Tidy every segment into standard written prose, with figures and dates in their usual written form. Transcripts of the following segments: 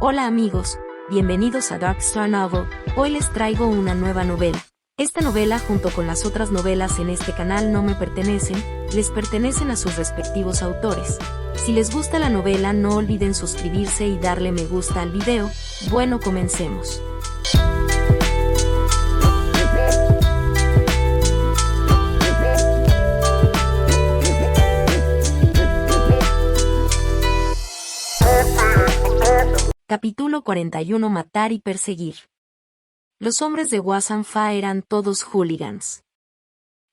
Hola amigos, bienvenidos a Dark Star Novel. Hoy les traigo una nueva novela. Esta novela, junto con las otras novelas en este canal, no me pertenecen, les pertenecen a sus respectivos autores. Si les gusta la novela, no olviden suscribirse y darle me gusta al video. Bueno, comencemos. Capítulo 41. Matar y perseguir. Los hombres de Wasan-Fa eran todos hooligans.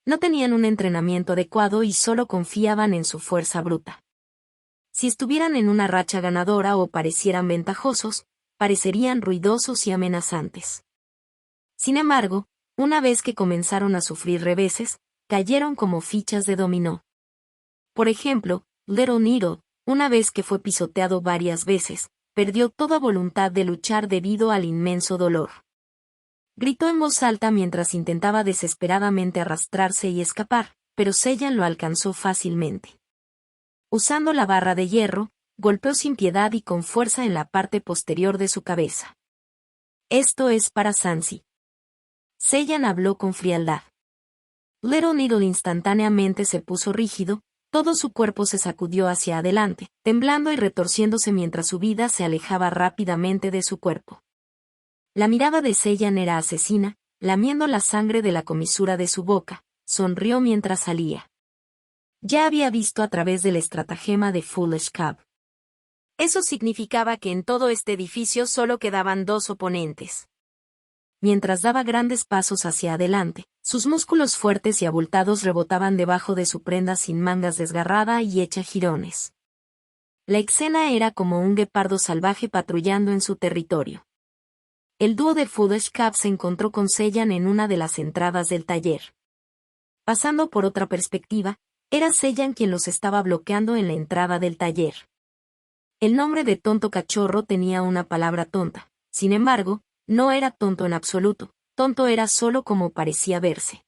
No tenían un entrenamiento adecuado y solo confiaban en su fuerza bruta. Si estuvieran en una racha ganadora o parecieran ventajosos, parecerían ruidosos y amenazantes. Sin embargo, una vez que comenzaron a sufrir reveses, cayeron como fichas de dominó. Por ejemplo, Little Needle, una vez que fue pisoteado varias veces, perdió toda voluntad de luchar debido al inmenso dolor. Gritó en voz alta mientras intentaba desesperadamente arrastrarse y escapar, pero Seiyan lo alcanzó fácilmente. Usando la barra de hierro, golpeó sin piedad y con fuerza en la parte posterior de su cabeza. Esto es para Sansi. Seiyan habló con frialdad. Little Needle instantáneamente se puso rígido. Todo su cuerpo se sacudió hacia adelante, temblando y retorciéndose mientras su vida se alejaba rápidamente de su cuerpo. La mirada de Seiyan era asesina, lamiendo la sangre de la comisura de su boca, sonrió mientras salía. Ya había visto a través del estratagema de Foolish Cub. Eso significaba que en todo este edificio solo quedaban dos oponentes. Mientras daba grandes pasos hacia adelante, sus músculos fuertes y abultados rebotaban debajo de su prenda sin mangas desgarrada y hecha jirones. La escena era como un guepardo salvaje patrullando en su territorio. El dúo de Foolish Cub se encontró con Seiyan en una de las entradas del taller. Pasando por otra perspectiva, era Seiyan quien los estaba bloqueando en la entrada del taller. El nombre de tonto cachorro tenía una palabra tonta, sin embargo, no era tonto en absoluto, tonto era solo como parecía verse.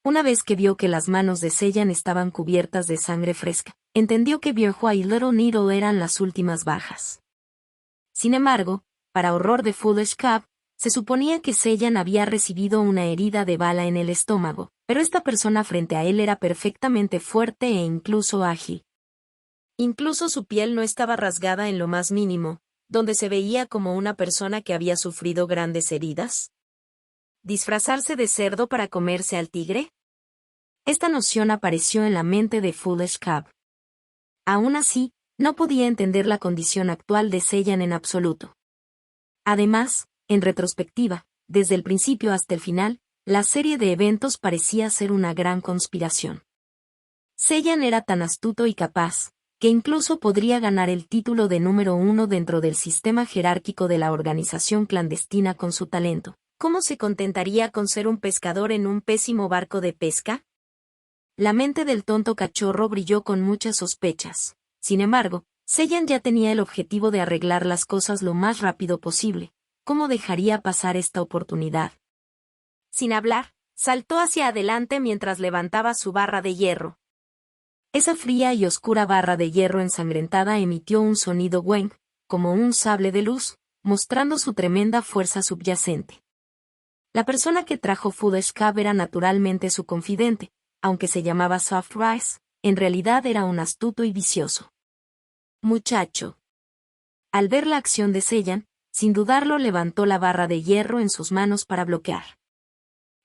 Una vez que vio que las manos de Seiyan estaban cubiertas de sangre fresca, entendió que Bierhua y Little Needle eran las últimas bajas. Sin embargo, para horror de Foolish Cub, se suponía que Seiyan había recibido una herida de bala en el estómago, pero esta persona frente a él era perfectamente fuerte e incluso ágil. Incluso su piel no estaba rasgada en lo más mínimo, donde se veía como una persona que había sufrido grandes heridas. ¿Disfrazarse de cerdo para comerse al tigre? Esta noción apareció en la mente de Foolish Cub. Aún así, no podía entender la condición actual de Seiyan en absoluto. Además, en retrospectiva, desde el principio hasta el final, la serie de eventos parecía ser una gran conspiración. Seiyan era tan astuto y capaz, que incluso podría ganar el título de número 1 dentro del sistema jerárquico de la organización clandestina con su talento. ¿Cómo se contentaría con ser un pescador en un pésimo barco de pesca? La mente del tonto cachorro brilló con muchas sospechas. Sin embargo, Seiyan ya tenía el objetivo de arreglar las cosas lo más rápido posible. ¿Cómo dejaría pasar esta oportunidad? Sin hablar, saltó hacia adelante mientras levantaba su barra de hierro. Esa fría y oscura barra de hierro ensangrentada emitió un sonido weng, como un sable de luz, mostrando su tremenda fuerza subyacente. La persona que trajo Foolish Cub era naturalmente su confidente, aunque se llamaba Soft Rice, en realidad era un astuto y vicioso muchacho. Al ver la acción de Seiyan, sin dudarlo levantó la barra de hierro en sus manos para bloquear.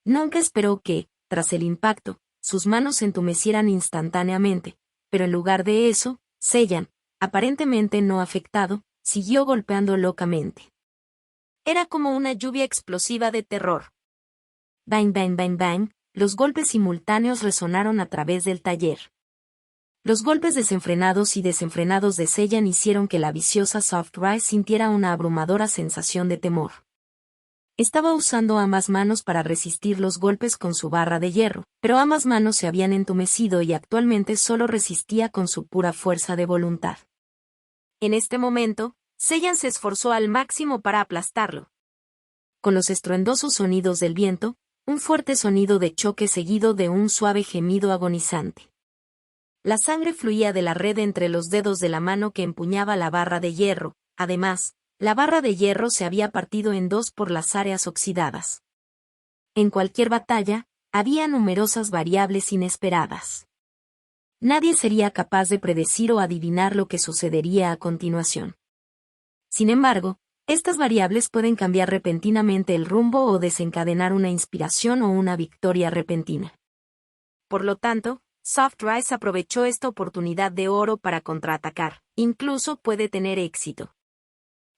Nunca esperó que, tras el impacto, sus manos se entumecieran instantáneamente, pero en lugar de eso, Seiyan, aparentemente no afectado, siguió golpeando locamente. Era como una lluvia explosiva de terror. Bang bang bang bang, los golpes simultáneos resonaron a través del taller. Los golpes desenfrenados y desenfrenados de Seiyan hicieron que la viciosa Soft Rice sintiera una abrumadora sensación de temor. Estaba usando ambas manos para resistir los golpes con su barra de hierro, pero ambas manos se habían entumecido y actualmente solo resistía con su pura fuerza de voluntad. En este momento, Seiyan se esforzó al máximo para aplastarlo. Con los estruendosos sonidos del viento, un fuerte sonido de choque seguido de un suave gemido agonizante. La sangre fluía de la red entre los dedos de la mano que empuñaba la barra de hierro. Además, La barra de hierro se había partido en dos por las áreas oxidadas. En cualquier batalla, había numerosas variables inesperadas. Nadie sería capaz de predecir o adivinar lo que sucedería a continuación. Sin embargo, estas variables pueden cambiar repentinamente el rumbo o desencadenar una inspiración o una victoria repentina. Por lo tanto, Soft Rice aprovechó esta oportunidad de oro para contraatacar, incluso puede tener éxito.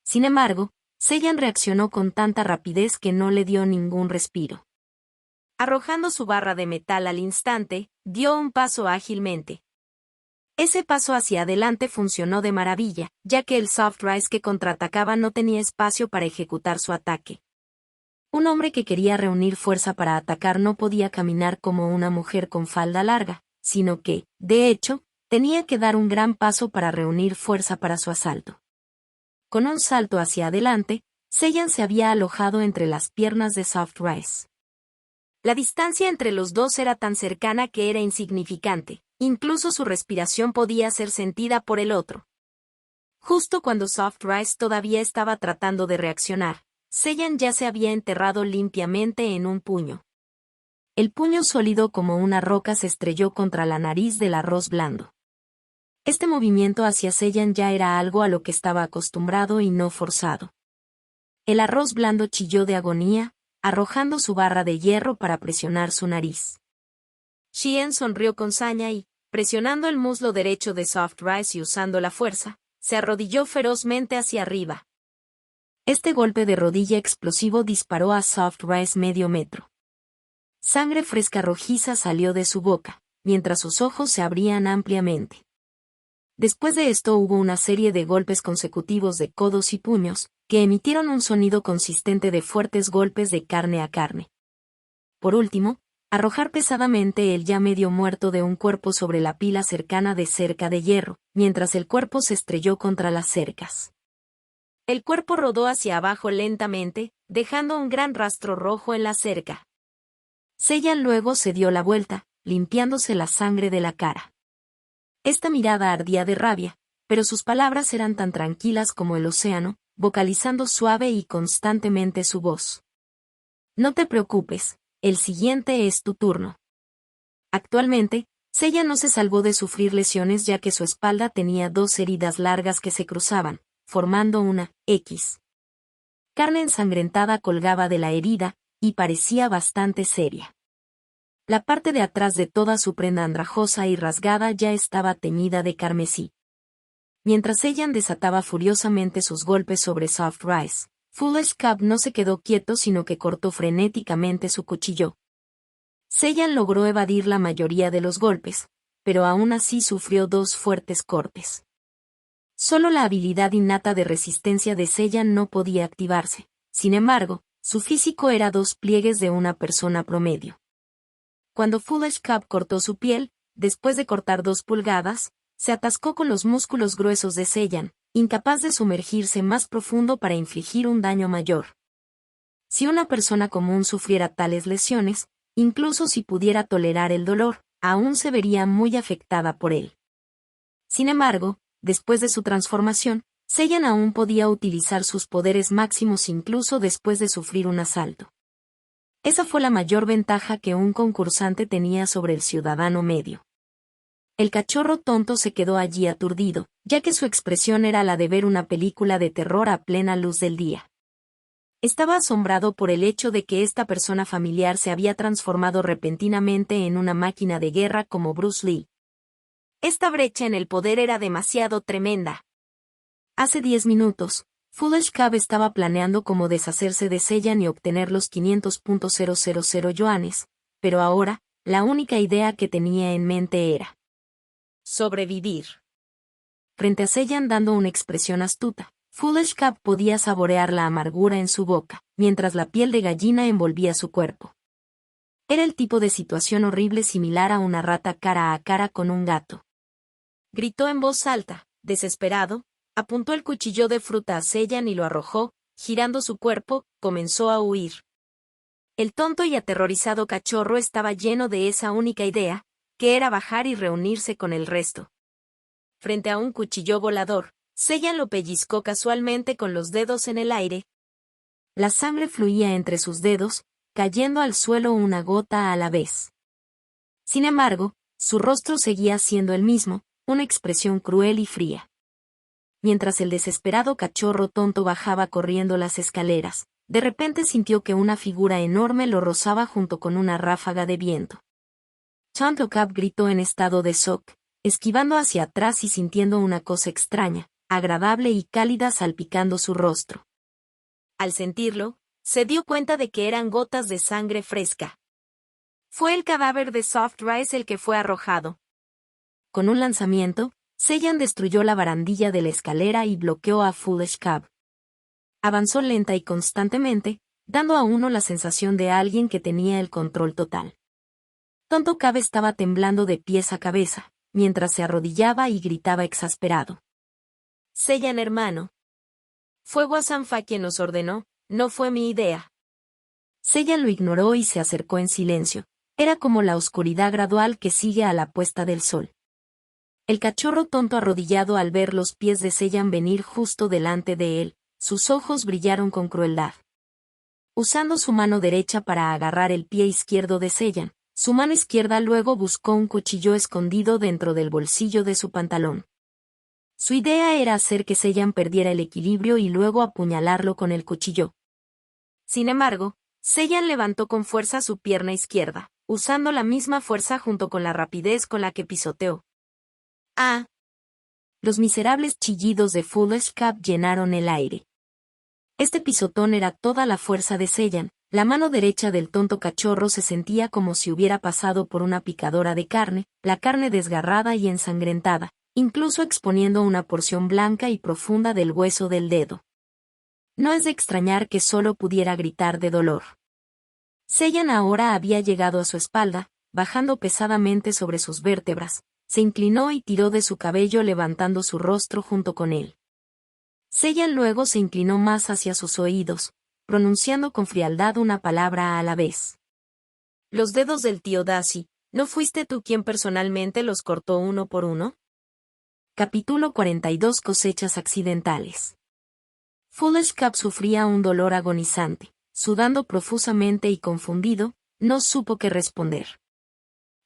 Sin embargo, Seiyan reaccionó con tanta rapidez que no le dio ningún respiro. Arrojando su barra de metal al instante, dio un paso ágilmente. Ese paso hacia adelante funcionó de maravilla, ya que el Soft Rice que contraatacaba no tenía espacio para ejecutar su ataque. Un hombre que quería reunir fuerza para atacar no podía caminar como una mujer con falda larga, sino que, de hecho, tenía que dar un gran paso para reunir fuerza para su asalto. Con un salto hacia adelante, Seiyan se había alojado entre las piernas de Soft Rice. La distancia entre los dos era tan cercana que era insignificante, incluso su respiración podía ser sentida por el otro. Justo cuando Soft Rice todavía estaba tratando de reaccionar, Seiyan ya se había enterrado limpiamente en un puño. El puño sólido como una roca se estrelló contra la nariz del arroz blando. Este movimiento hacia Seiyan ya era algo a lo que estaba acostumbrado y no forzado. El arroz blando chilló de agonía, arrojando su barra de hierro para presionar su nariz. Xian sonrió con saña y, presionando el muslo derecho de Soft Rice y usando la fuerza, se arrodilló ferozmente hacia arriba. Este golpe de rodilla explosivo disparó a Soft Rice medio metro. Sangre fresca rojiza salió de su boca, mientras sus ojos se abrían ampliamente. Después de esto hubo una serie de golpes consecutivos de codos y puños, que emitieron un sonido consistente de fuertes golpes de carne a carne. Por último, arrojar pesadamente el ya medio muerto de un cuerpo sobre la pila cercana de cerca de hierro, mientras el cuerpo se estrelló contra las cercas. El cuerpo rodó hacia abajo lentamente, dejando un gran rastro rojo en la cerca. Seiyan luego se dio la vuelta, limpiándose la sangre de la cara. Esta mirada ardía de rabia, pero sus palabras eran tan tranquilas como el océano, vocalizando suave y constantemente su voz. No te preocupes, el siguiente es tu turno. Actualmente, Seiyan no se salvó de sufrir lesiones ya que su espalda tenía dos heridas largas que se cruzaban, formando una X. Carne ensangrentada colgaba de la herida, y parecía bastante seria. La parte de atrás de toda su prenda andrajosa y rasgada ya estaba teñida de carmesí. Mientras Seiyan desataba furiosamente sus golpes sobre Soft Rice, Foolish Cub no se quedó quieto sino que cortó frenéticamente su cuchillo. Seiyan logró evadir la mayoría de los golpes, pero aún así sufrió dos fuertes cortes. Solo la habilidad innata de resistencia de Seiyan no podía activarse, sin embargo, su físico era dos pliegues de una persona promedio. Cuando Foolish Cub cortó su piel, después de cortar 2 pulgadas, se atascó con los músculos gruesos de Seiyan, incapaz de sumergirse más profundo para infligir un daño mayor. Si una persona común sufriera tales lesiones, incluso si pudiera tolerar el dolor, aún se vería muy afectada por él. Sin embargo, después de su transformación, Seiyan aún podía utilizar sus poderes máximos incluso después de sufrir un asalto. Esa fue la mayor ventaja que un concursante tenía sobre el ciudadano medio. El cachorro tonto se quedó allí aturdido, ya que su expresión era la de ver una película de terror a plena luz del día. Estaba asombrado por el hecho de que esta persona familiar se había transformado repentinamente en una máquina de guerra como Bruce Lee. Esta brecha en el poder era demasiado tremenda. Hace 10 minutos, Foolish Cub estaba planeando cómo deshacerse de Seiyan y obtener los 500.000 yuanes, pero ahora, la única idea que tenía en mente era sobrevivir. Frente a Seiyan dando una expresión astuta, Foolish Cub podía saborear la amargura en su boca, mientras la piel de gallina envolvía su cuerpo. Era el tipo de situación horrible similar a una rata cara a cara con un gato. Gritó en voz alta, desesperado, apuntó el cuchillo de fruta a Seiyan y lo arrojó, girando su cuerpo, comenzó a huir. El tonto y aterrorizado cachorro estaba lleno de esa única idea, que era bajar y reunirse con el resto. Frente a un cuchillo volador, Seiyan lo pellizcó casualmente con los dedos en el aire. La sangre fluía entre sus dedos, cayendo al suelo una gota a la vez. Sin embargo, su rostro seguía siendo el mismo, una expresión cruel y fría. Mientras el desesperado cachorro tonto bajaba corriendo las escaleras, de repente sintió que una figura enorme lo rozaba junto con una ráfaga de viento. Chantlocap gritó en estado de shock, esquivando hacia atrás y sintiendo una cosa extraña, agradable y cálida salpicando su rostro. Al sentirlo, se dio cuenta de que eran gotas de sangre fresca. Fue el cadáver de Soft Rice el que fue arrojado. Con un lanzamiento, Seiyan destruyó la barandilla de la escalera y bloqueó a Foolish Cab. Avanzó lenta y constantemente, dando a uno la sensación de alguien que tenía el control total. Tonto Cab estaba temblando de pies a cabeza, mientras se arrodillaba y gritaba exasperado. Seiyan hermano. Fue Wasanfa quien nos ordenó, no fue mi idea. Seiyan lo ignoró y se acercó en silencio. Era como la oscuridad gradual que sigue a la puesta del sol. El cachorro tonto arrodillado al ver los pies de Seiyan venir justo delante de él, sus ojos brillaron con crueldad. Usando su mano derecha para agarrar el pie izquierdo de Seiyan, su mano izquierda luego buscó un cuchillo escondido dentro del bolsillo de su pantalón. Su idea era hacer que Seiyan perdiera el equilibrio y luego apuñalarlo con el cuchillo. Sin embargo, Seiyan levantó con fuerza su pierna izquierda, usando la misma fuerza junto con la rapidez con la que pisoteó. ¡Ah! Los miserables chillidos de Foolish Cab llenaron el aire. Este pisotón era toda la fuerza de Seiyan. La mano derecha del tonto cachorro se sentía como si hubiera pasado por una picadora de carne, la carne desgarrada y ensangrentada, incluso exponiendo una porción blanca y profunda del hueso del dedo. No es de extrañar que solo pudiera gritar de dolor. Seiyan ahora había llegado a su espalda, bajando pesadamente sobre sus vértebras, se inclinó y tiró de su cabello levantando su rostro junto con él. Seiyan luego se inclinó más hacia sus oídos, pronunciando con frialdad una palabra a la vez. Los dedos del tío Dashi, ¿no fuiste tú quien personalmente los cortó uno por uno? Capítulo 42 Cosechas accidentales. Foolish Cab sufría un dolor agonizante, sudando profusamente y confundido, no supo qué responder.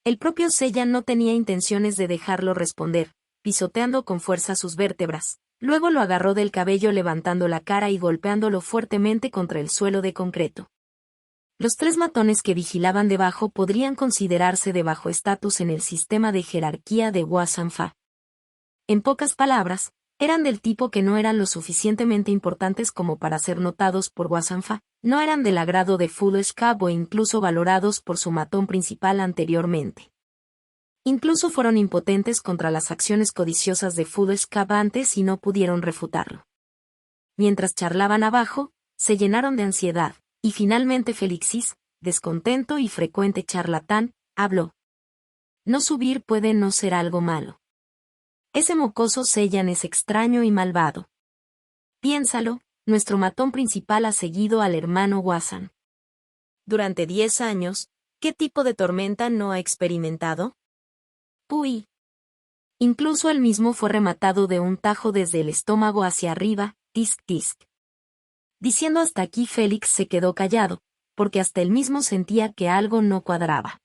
El propio Seiyan no tenía intenciones de dejarlo responder, pisoteando con fuerza sus vértebras. Luego lo agarró del cabello levantando la cara y golpeándolo fuertemente contra el suelo de concreto. Los tres matones que vigilaban debajo podrían considerarse de bajo estatus en el sistema de jerarquía de Wasanfa. En pocas palabras, eran del tipo que no eran lo suficientemente importantes como para ser notados por Wasanfa, no eran del agrado de Foolish Cab o incluso valorados por su matón principal anteriormente. Incluso fueron impotentes contra las acciones codiciosas de Foolish Cab antes y no pudieron refutarlo. Mientras charlaban abajo, se llenaron de ansiedad, y finalmente Felixis, descontento y frecuente charlatán, habló. No subir puede no ser algo malo. Ese mocoso Seiyan es extraño y malvado. Piénsalo, nuestro matón principal ha seguido al hermano Wasan. Durante 10 años, ¿qué tipo de tormenta no ha experimentado? Puy. Incluso él mismo fue rematado de un tajo desde el estómago hacia arriba, tisk tisk. Diciendo hasta aquí Félix se quedó callado, porque hasta él mismo sentía que algo no cuadraba.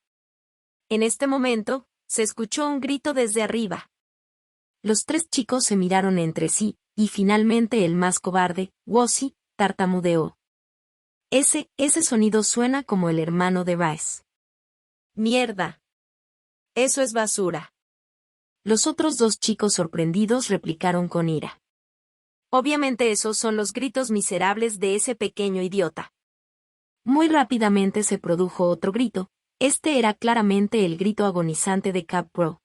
En este momento, se escuchó un grito desde arriba. Los tres chicos se miraron entre sí, y finalmente el más cobarde, Wossie, tartamudeó. Ese sonido suena como el hermano de Rice. ¡Mierda! Eso es basura. Los otros dos chicos sorprendidos replicaron con ira. Obviamente esos son los gritos miserables de ese pequeño idiota. Muy rápidamente se produjo otro grito, este era claramente el grito agonizante de Cab Pro.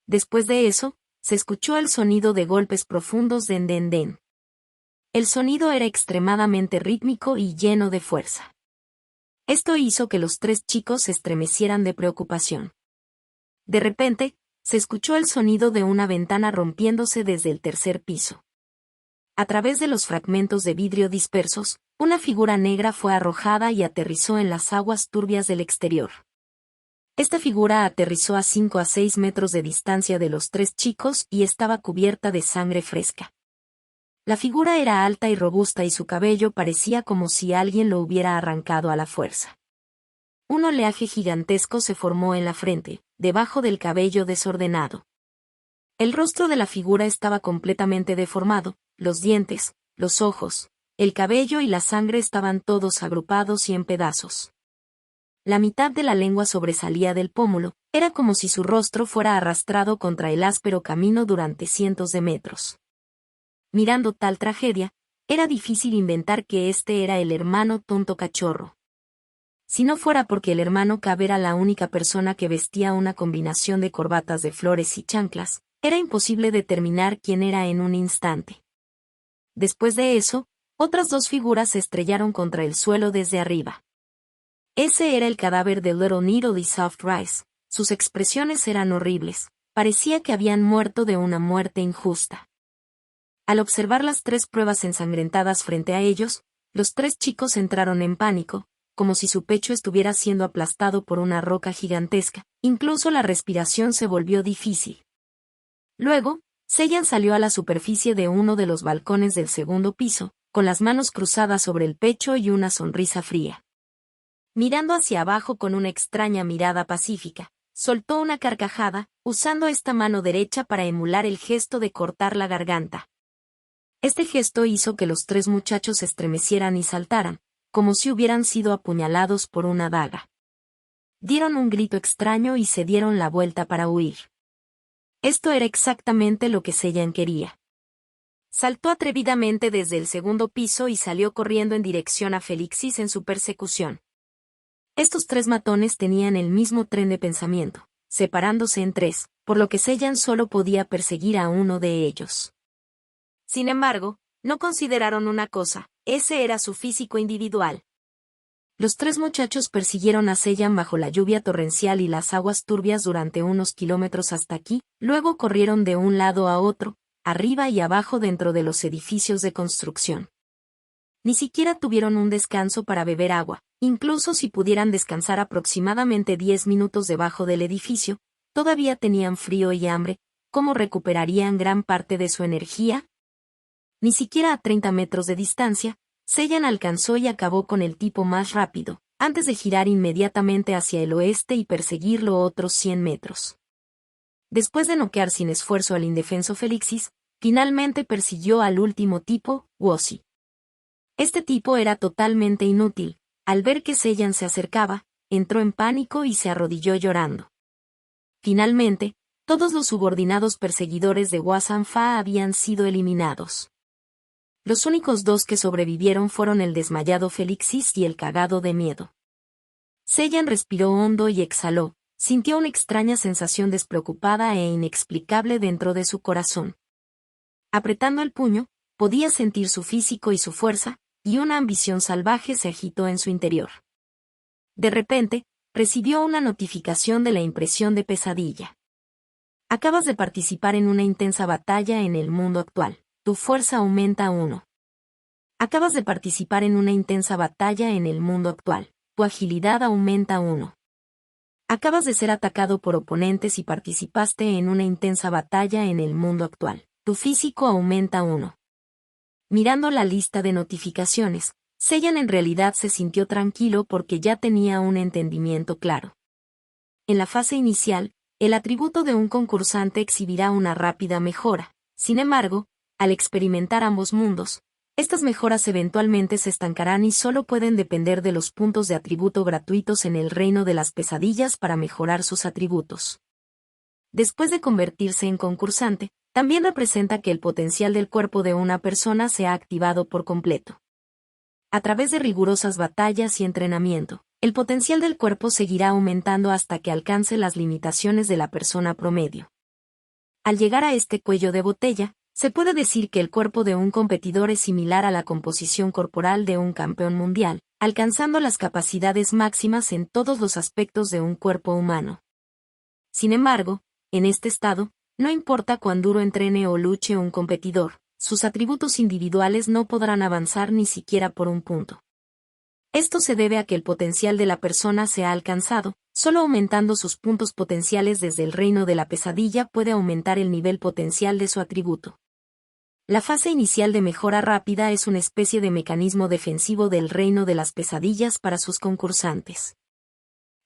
Después de eso, se escuchó el sonido de golpes profundos den den den. El sonido era extremadamente rítmico y lleno de fuerza. Esto hizo que los tres chicos se estremecieran de preocupación. De repente, se escuchó el sonido de una ventana rompiéndose desde el tercer piso. A través de los fragmentos de vidrio dispersos, una figura negra fue arrojada y aterrizó en las aguas turbias del exterior. Esta figura aterrizó a 5 a 6 metros de distancia de los tres chicos y estaba cubierta de sangre fresca. La figura era alta y robusta y su cabello parecía como si alguien lo hubiera arrancado a la fuerza. Un oleaje gigantesco se formó en la frente, debajo del cabello desordenado. El rostro de la figura estaba completamente deformado, los dientes, los ojos, el cabello y la sangre estaban todos agrupados y en pedazos. La mitad de la lengua sobresalía del pómulo, era como si su rostro fuera arrastrado contra el áspero camino durante cientos de metros. Mirando tal tragedia, era difícil inventar que este era el hermano tonto cachorro. Si no fuera porque el hermano Cab era la única persona que vestía una combinación de corbatas de flores y chanclas, era imposible determinar quién era en un instante. Después de eso, otras dos figuras se estrellaron contra el suelo desde arriba. Ese era el cadáver de Little Needle y Soft Rice. Sus expresiones eran horribles, parecía que habían muerto de una muerte injusta. Al observar las tres pruebas ensangrentadas frente a ellos, los tres chicos entraron en pánico, como si su pecho estuviera siendo aplastado por una roca gigantesca, incluso la respiración se volvió difícil. Luego, Sellan salió a la superficie de uno de los balcones del segundo piso, con las manos cruzadas sobre el pecho y una sonrisa fría. Mirando hacia abajo con una extraña mirada pacífica, soltó una carcajada, usando esta mano derecha para emular el gesto de cortar la garganta. Este gesto hizo que los tres muchachos se estremecieran y saltaran, como si hubieran sido apuñalados por una daga. Dieron un grito extraño y se dieron la vuelta para huir. Esto era exactamente lo que Sellan quería. Saltó atrevidamente desde el segundo piso y salió corriendo en dirección a Felixis en su persecución. Estos tres matones tenían el mismo tren de pensamiento, separándose en tres, por lo que Sellan solo podía perseguir a uno de ellos. Sin embargo, no consideraron una cosa, ese era su físico individual. Los tres muchachos persiguieron a Sellan bajo la lluvia torrencial y las aguas turbias durante unos kilómetros hasta aquí, luego corrieron de un lado a otro, arriba y abajo dentro de los edificios de construcción. Ni siquiera tuvieron un descanso para beber agua, incluso si pudieran descansar aproximadamente 10 minutos debajo del edificio, todavía tenían frío y hambre. ¿Cómo recuperarían gran parte de su energía? Ni siquiera a 30 metros de distancia, Sellan alcanzó y acabó con el tipo más rápido, antes de girar inmediatamente hacia el oeste y perseguirlo otros 100 metros. Después de noquear sin esfuerzo al indefenso Felixis, finalmente persiguió al último tipo, Wossi. Este tipo era totalmente inútil. Al ver que Sellan se acercaba, entró en pánico y se arrodilló llorando. Finalmente, todos los subordinados perseguidores de Hwasong Fa habían sido eliminados. Los únicos dos que sobrevivieron fueron el desmayado Felixis y el cagado de miedo. Sellan respiró hondo y exhaló, sintió una extraña sensación despreocupada e inexplicable dentro de su corazón. Apretando el puño, podía sentir su físico y su fuerza, y una ambición salvaje se agitó en su interior. De repente, recibió una notificación de la impresión de pesadilla. Acabas de participar en una intensa batalla en el mundo actual. Tu fuerza aumenta 1. Acabas de participar en una intensa batalla en el mundo actual. Tu agilidad aumenta 1. Acabas de ser atacado por oponentes y participaste en una intensa batalla en el mundo actual. Tu físico aumenta 1. Mirando la lista de notificaciones, Sellan en realidad se sintió tranquilo porque ya tenía un entendimiento claro. En la fase inicial, el atributo de un concursante exhibirá una rápida mejora. Sin embargo, al experimentar ambos mundos, estas mejoras eventualmente se estancarán y solo pueden depender de los puntos de atributo gratuitos en el reino de las pesadillas para mejorar sus atributos. Después de convertirse en concursante, también representa que el potencial del cuerpo de una persona se ha activado por completo. A través de rigurosas batallas y entrenamiento, el potencial del cuerpo seguirá aumentando hasta que alcance las limitaciones de la persona promedio. Al llegar a este cuello de botella, se puede decir que el cuerpo de un competidor es similar a la composición corporal de un campeón mundial, alcanzando las capacidades máximas en todos los aspectos de un cuerpo humano. Sin embargo, en este estado, no importa cuán duro entrene o luche un competidor, sus atributos individuales no podrán avanzar ni siquiera por un punto. Esto se debe a que el potencial de la persona se ha alcanzado, solo aumentando sus puntos potenciales desde el reino de la pesadilla puede aumentar el nivel potencial de su atributo. La fase inicial de mejora rápida es una especie de mecanismo defensivo del reino de las pesadillas para sus concursantes.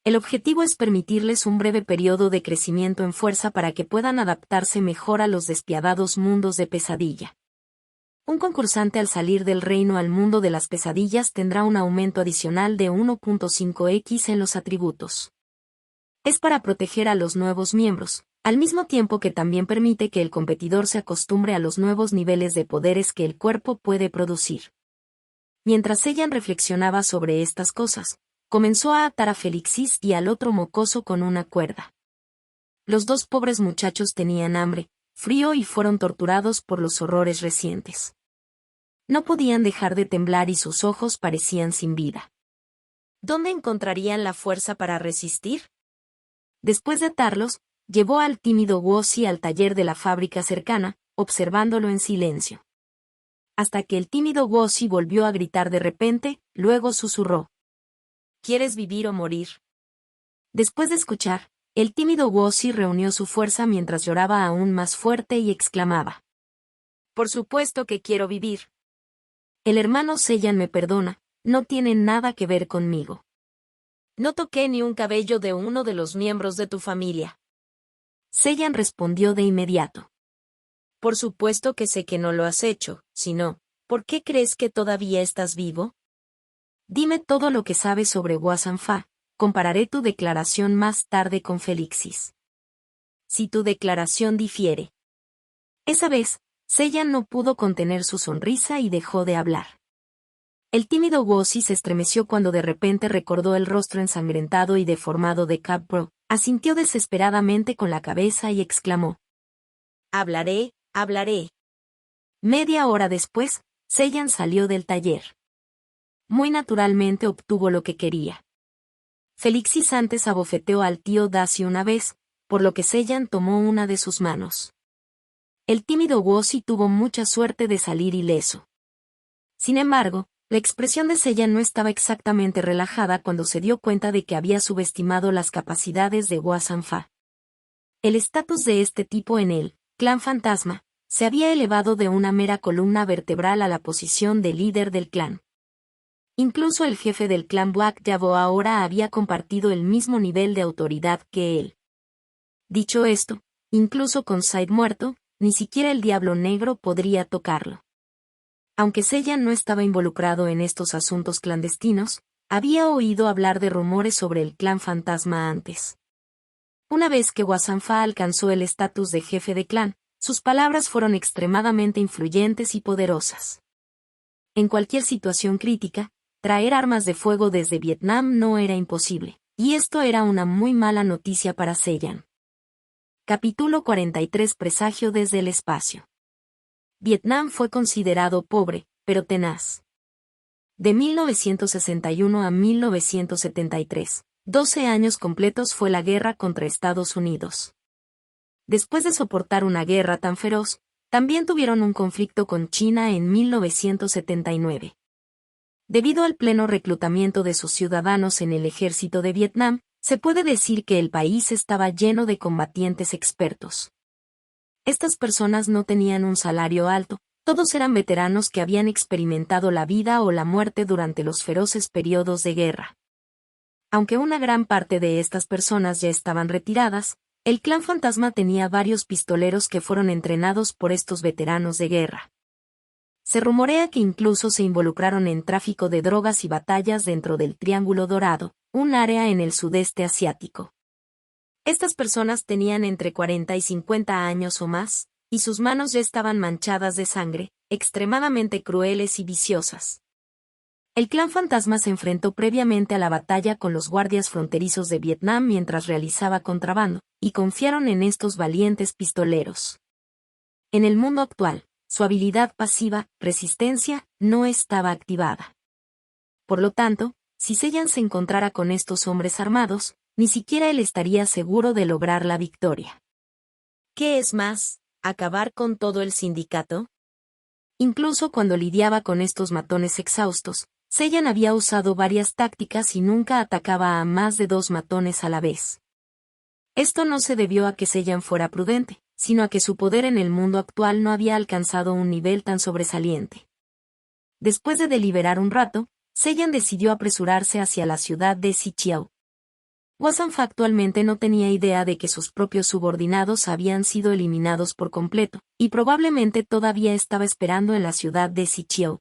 El objetivo es permitirles un breve periodo de crecimiento en fuerza para que puedan adaptarse mejor a los despiadados mundos de pesadilla. Un concursante al salir del reino al mundo de las pesadillas tendrá un aumento adicional de 1.5x en los atributos. Es para proteger a los nuevos miembros, al mismo tiempo que también permite que el competidor se acostumbre a los nuevos niveles de poderes que el cuerpo puede producir. Mientras Seiyan reflexionaba sobre estas cosas, comenzó a atar a Felixis y al otro mocoso con una cuerda. Los dos pobres muchachos tenían hambre, frío y fueron torturados por los horrores recientes. No podían dejar de temblar y sus ojos parecían sin vida. ¿Dónde encontrarían la fuerza para resistir? Después de atarlos, llevó al tímido Wozi al taller de la fábrica cercana, observándolo en silencio. Hasta que el tímido Wozi volvió a gritar de repente, luego susurró: ¿Quieres vivir o morir? Después de escuchar, el tímido Wozi reunió su fuerza mientras lloraba aún más fuerte y exclamaba: Por supuesto que quiero vivir. El hermano Seiyan me perdona, no tiene nada que ver conmigo. No toqué ni un cabello de uno de los miembros de tu familia. Seiyan respondió de inmediato: Por supuesto que sé que no lo has hecho, si no, ¿por qué crees que todavía estás vivo? Dime todo lo que sabes sobre Wa-San-Fa, compararé tu declaración más tarde con Felixis. Si tu declaración difiere. Esa vez, Seiyan no pudo contener su sonrisa y dejó de hablar. El tímido Wozi se estremeció cuando de repente recordó el rostro ensangrentado y deformado de Cap-Bro, asintió desesperadamente con la cabeza y exclamó: Hablaré, hablaré. Media hora después, Seiyan salió del taller. Muy naturalmente obtuvo lo que quería. Felixis antes abofeteó al tío Daci una vez, por lo que Seiyan tomó una de sus manos. El tímido Wozi tuvo mucha suerte de salir ileso. Sin embargo, la expresión de Seiyan no estaba exactamente relajada cuando se dio cuenta de que había subestimado las capacidades de Wa-San-Fa. El estatus de este tipo en el clan fantasma se había elevado de una mera columna vertebral a la posición de líder del clan. Incluso el jefe del clan Black Yabo ahora había compartido el mismo nivel de autoridad que él. Dicho esto, incluso con Said muerto, ni siquiera el Diablo Negro podría tocarlo. Aunque Seiyan no estaba involucrado en estos asuntos clandestinos, había oído hablar de rumores sobre el clan fantasma antes. Una vez que Wa-San-Fa alcanzó el estatus de jefe de clan, sus palabras fueron extremadamente influyentes y poderosas. En cualquier situación crítica, traer armas de fuego desde Vietnam no era imposible, y esto era una muy mala noticia para Seiyan. Capítulo 43 Presagio desde el espacio. Vietnam fue considerado pobre, pero tenaz. De 1961 a 1973, 12 años completos fue la guerra contra Estados Unidos. Después de soportar una guerra tan feroz, también tuvieron un conflicto con China en 1979. Debido al pleno reclutamiento de sus ciudadanos en el ejército de Vietnam, se puede decir que el país estaba lleno de combatientes expertos. Estas personas no tenían un salario alto, todos eran veteranos que habían experimentado la vida o la muerte durante los feroces periodos de guerra. Aunque una gran parte de estas personas ya estaban retiradas, el clan fantasma tenía varios pistoleros que fueron entrenados por estos veteranos de guerra. Se rumorea que incluso se involucraron en tráfico de drogas y batallas dentro del Triángulo Dorado, un área en el sudeste asiático. Estas personas tenían entre 40 y 50 años o más, y sus manos ya estaban manchadas de sangre, extremadamente crueles y viciosas. El clan fantasma se enfrentó previamente a la batalla con los guardias fronterizos de Vietnam mientras realizaba contrabando, y confiaron en estos valientes pistoleros. En el mundo actual, su habilidad pasiva, resistencia, no estaba activada. Por lo tanto, si Seiyan se encontrara con estos hombres armados, ni siquiera él estaría seguro de lograr la victoria. ¿Qué es más, acabar con todo el sindicato? Incluso cuando lidiaba con estos matones exhaustos, Seiyan había usado varias tácticas y nunca atacaba a más de 2 matones a la vez. Esto no se debió a que Seiyan fuera prudente, sino a que su poder en el mundo actual no había alcanzado un nivel tan sobresaliente. Después de deliberar un rato, Seiyan decidió apresurarse hacia la ciudad de Xiqiao. Guasanfa actualmente no tenía idea de que sus propios subordinados habían sido eliminados por completo, y probablemente todavía estaba esperando en la ciudad de Xiqiao.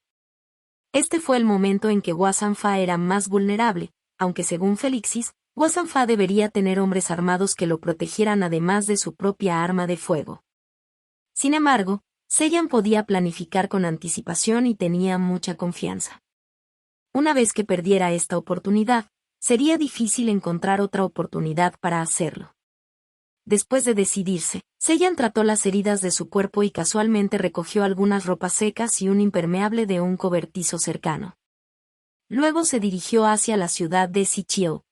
Este fue el momento en que Guasanfa era más vulnerable, aunque según Felixis, Guasanfa debería tener hombres armados que lo protegieran además de su propia arma de fuego. Sin embargo, Seiyan podía planificar con anticipación y tenía mucha confianza. Una vez que perdiera esta oportunidad, sería difícil encontrar otra oportunidad para hacerlo. Después de decidirse, Seiyan trató las heridas de su cuerpo y casualmente recogió algunas ropas secas y un impermeable de un cobertizo cercano. Luego se dirigió hacia la ciudad de Xiqiao.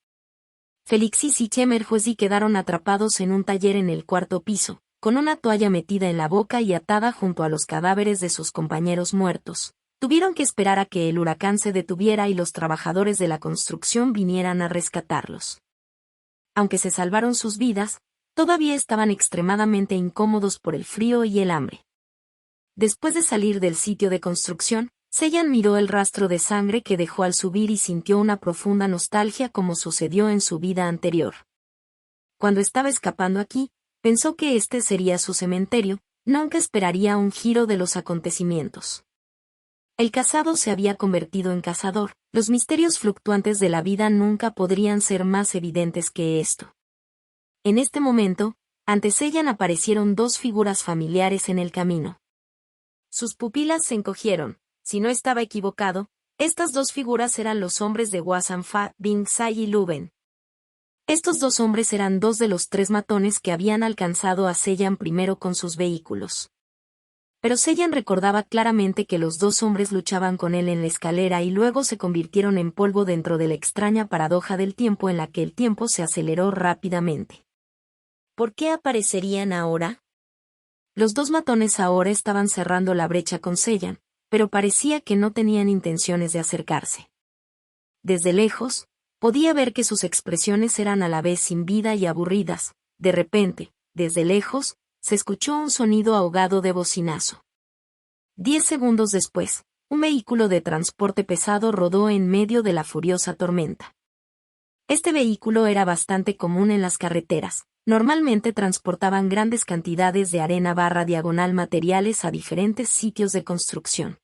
Felixis y Chemerhuesi quedaron atrapados en un taller en el cuarto piso, con una toalla metida en la boca y atada junto a los cadáveres de sus compañeros muertos. Tuvieron que esperar a que el huracán se detuviera y los trabajadores de la construcción vinieran a rescatarlos. Aunque se salvaron sus vidas, todavía estaban extremadamente incómodos por el frío y el hambre. Después de salir del sitio de construcción, Seiyan miró el rastro de sangre que dejó al subir y sintió una profunda nostalgia como sucedió en su vida anterior. Cuando estaba escapando aquí, pensó que este sería su cementerio, nunca esperaría un giro de los acontecimientos. El cazado se había convertido en cazador, los misterios fluctuantes de la vida nunca podrían ser más evidentes que esto. En este momento, ante Seiyan aparecieron dos figuras familiares en el camino. Sus pupilas se encogieron, si no estaba equivocado, estas dos figuras eran los hombres de Guasanfa, Bing Sai y Luben. Estos dos hombres eran dos de los tres matones que habían alcanzado a Seiyan primero con sus vehículos. Pero Seiyan recordaba claramente que los dos hombres luchaban con él en la escalera y luego se convirtieron en polvo dentro de la extraña paradoja del tiempo en la que el tiempo se aceleró rápidamente. ¿Por qué aparecerían ahora? Los dos matones ahora estaban cerrando la brecha con Seiyan, pero parecía que no tenían intenciones de acercarse. Desde lejos, podía ver que sus expresiones eran a la vez sin vida y aburridas. De repente, desde lejos, se escuchó un sonido ahogado de bocinazo. 10 segundos después, un vehículo de transporte pesado rodó en medio de la furiosa tormenta. Este vehículo era bastante común en las carreteras. Normalmente transportaban grandes cantidades de arena diagonal materiales a diferentes sitios de construcción.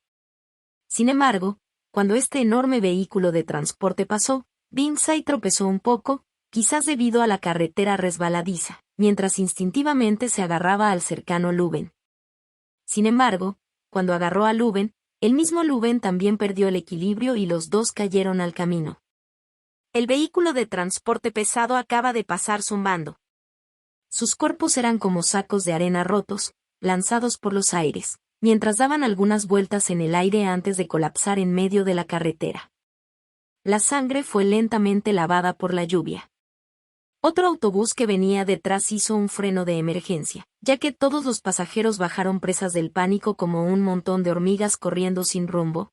Sin embargo, cuando este enorme vehículo de transporte pasó, Bing Sai tropezó un poco, quizás debido a la carretera resbaladiza, mientras instintivamente se agarraba al cercano Luben. Sin embargo, cuando agarró a Luben, el mismo Luben también perdió el equilibrio y los dos cayeron al camino. El vehículo de transporte pesado acaba de pasar zumbando. Sus cuerpos eran como sacos de arena rotos, lanzados por los aires, mientras daban algunas vueltas en el aire antes de colapsar en medio de la carretera. La sangre fue lentamente lavada por la lluvia. Otro autobús que venía detrás hizo un freno de emergencia, ya que todos los pasajeros bajaron presas del pánico como un montón de hormigas corriendo sin rumbo.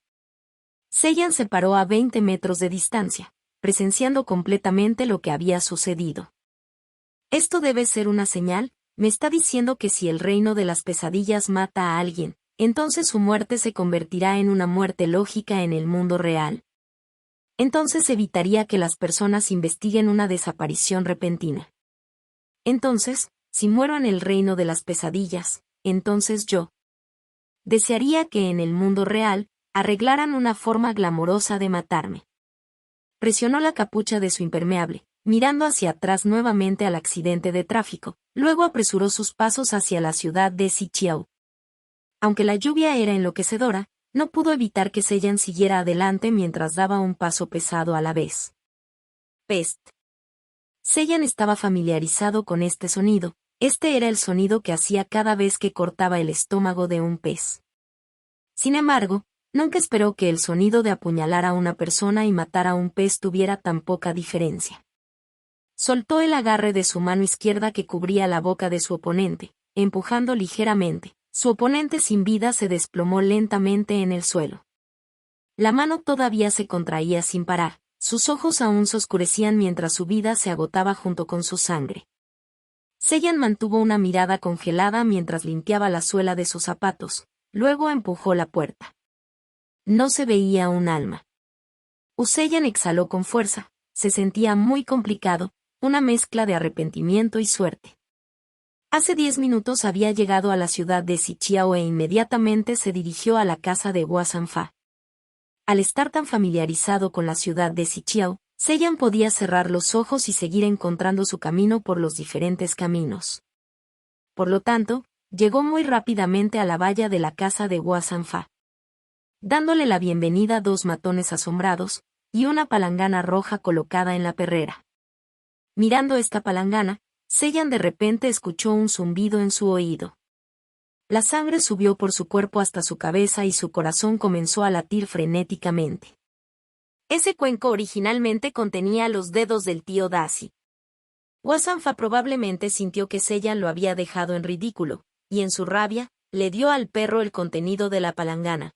Seiyan se paró a 20 metros de distancia, presenciando completamente lo que había sucedido. Esto debe ser una señal, me está diciendo que si el reino de las pesadillas mata a alguien, entonces su muerte se convertirá en una muerte lógica en el mundo real. Entonces evitaría que las personas investiguen una desaparición repentina. Entonces, si muero en el reino de las pesadillas, entonces yo desearía que en el mundo real arreglaran una forma glamorosa de matarme. Presionó la capucha de su impermeable, mirando hacia atrás nuevamente al accidente de tráfico, luego apresuró sus pasos hacia la ciudad de Xiqiao. Aunque la lluvia era enloquecedora, no pudo evitar que Seiyan siguiera adelante mientras daba un paso pesado a la vez. Pest. Seiyan estaba familiarizado con este sonido, este era el sonido que hacía cada vez que cortaba el estómago de un pez. Sin embargo, nunca esperó que el sonido de apuñalar a una persona y matar a un pez tuviera tan poca diferencia. Soltó el agarre de su mano izquierda que cubría la boca de su oponente, empujando ligeramente. Su oponente sin vida se desplomó lentamente en el suelo. La mano todavía se contraía sin parar, sus ojos aún se oscurecían mientras su vida se agotaba junto con su sangre. Seiyan mantuvo una mirada congelada mientras limpiaba la suela de sus zapatos, luego empujó la puerta. No se veía un alma. Seiyan exhaló con fuerza, se sentía muy complicado, una mezcla de arrepentimiento y suerte. Hace 10 minutos había llegado a la ciudad de Xiqiao e inmediatamente se dirigió a la casa de Hua Sanfa. Al estar tan familiarizado con la ciudad de Xiqiao, Seiyan podía cerrar los ojos y seguir encontrando su camino por los diferentes caminos. Por lo tanto, llegó muy rápidamente a la valla de la casa de Hua Sanfa. Dándole la bienvenida 2 matones asombrados, y una palangana roja colocada en la perrera. Mirando esta palangana, Seiyan de repente escuchó un zumbido en su oído. La sangre subió por su cuerpo hasta su cabeza y su corazón comenzó a latir frenéticamente. Ese cuenco originalmente contenía los dedos del tío Daci. Hua Sanfa probablemente sintió que Seiyan lo había dejado en ridículo, y en su rabia, le dio al perro el contenido de la palangana.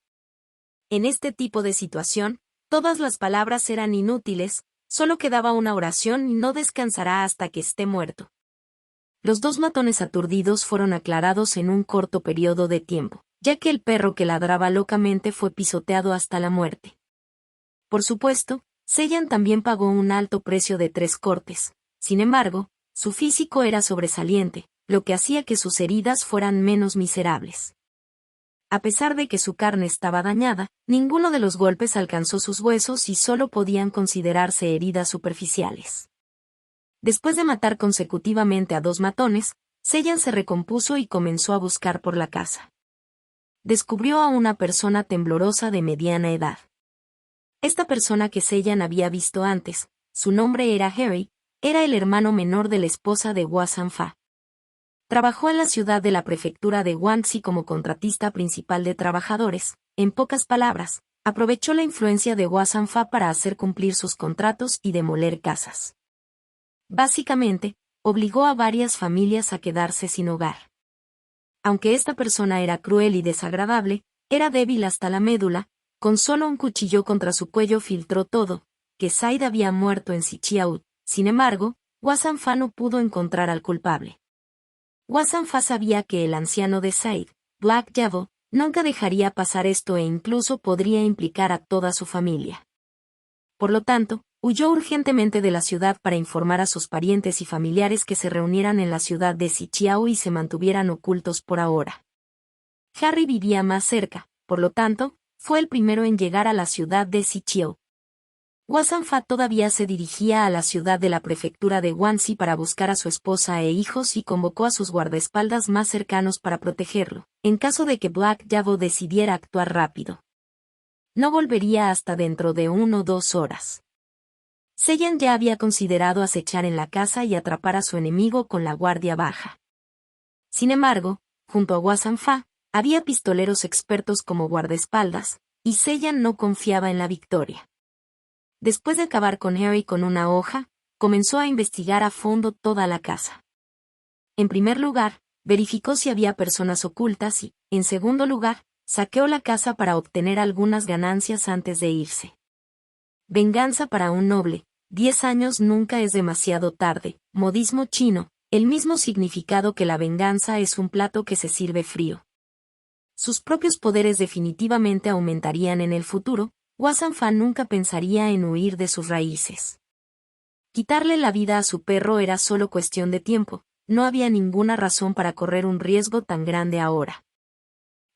En este tipo de situación, todas las palabras eran inútiles, solo quedaba una oración y no descansará hasta que esté muerto. Los 2 matones aturdidos fueron aclarados en un corto periodo de tiempo, ya que el perro que ladraba locamente fue pisoteado hasta la muerte. Por supuesto, Seiyan también pagó un alto precio de 3 cortes, sin embargo, su físico era sobresaliente, lo que hacía que sus heridas fueran menos miserables. A pesar de que su carne estaba dañada, ninguno de los golpes alcanzó sus huesos y solo podían considerarse heridas superficiales. Después de matar consecutivamente a 2 matones, Seiyan se recompuso y comenzó a buscar por la casa. Descubrió a una persona temblorosa de mediana edad. Esta persona que Seiyan había visto antes, su nombre era Harry, era el hermano menor de la esposa de Hua Sanfa. Trabajó en la ciudad de la prefectura de Guangxi como contratista principal de trabajadores. En pocas palabras, aprovechó la influencia de Hua Sanfa para hacer cumplir sus contratos y demoler casas. Básicamente, obligó a varias familias a quedarse sin hogar. Aunque esta persona era cruel y desagradable, era débil hasta la médula, con solo un cuchillo contra su cuello filtró todo, que Said había muerto en Xiqiao. Sin embargo, Hua Sanfa no pudo encontrar al culpable. Hua Sanfa sabía que el anciano de Said, Black Yavo, nunca dejaría pasar esto e incluso podría implicar a toda su familia. Por lo tanto, huyó urgentemente de la ciudad para informar a sus parientes y familiares que se reunieran en la ciudad de Xiqiao y se mantuvieran ocultos por ahora. Harry vivía más cerca, por lo tanto, fue el primero en llegar a la ciudad de Xiqiao. Hua Sanfa todavía se dirigía a la ciudad de la prefectura de Guangxi para buscar a su esposa e hijos y convocó a sus guardaespaldas más cercanos para protegerlo, en caso de que Black Yavo decidiera actuar rápido. No volvería hasta dentro de 1 o 2 horas. Seiyan ya había considerado acechar en la casa y atrapar a su enemigo con la guardia baja. Sin embargo, junto a Hua Sanfa, había pistoleros expertos como guardaespaldas, y Seiyan no confiaba en la victoria. Después de acabar con Harry con una hoja, comenzó a investigar a fondo toda la casa. En primer lugar, verificó si había personas ocultas y, en segundo lugar, saqueó la casa para obtener algunas ganancias antes de irse. Venganza para un noble, 10 años nunca es demasiado tarde, modismo chino, el mismo significado que la venganza es un plato que se sirve frío. Sus propios poderes definitivamente aumentarían en el futuro. Hua Sanfa nunca pensaría en huir de sus raíces. Quitarle la vida a su perro era solo cuestión de tiempo, no había ninguna razón para correr un riesgo tan grande ahora.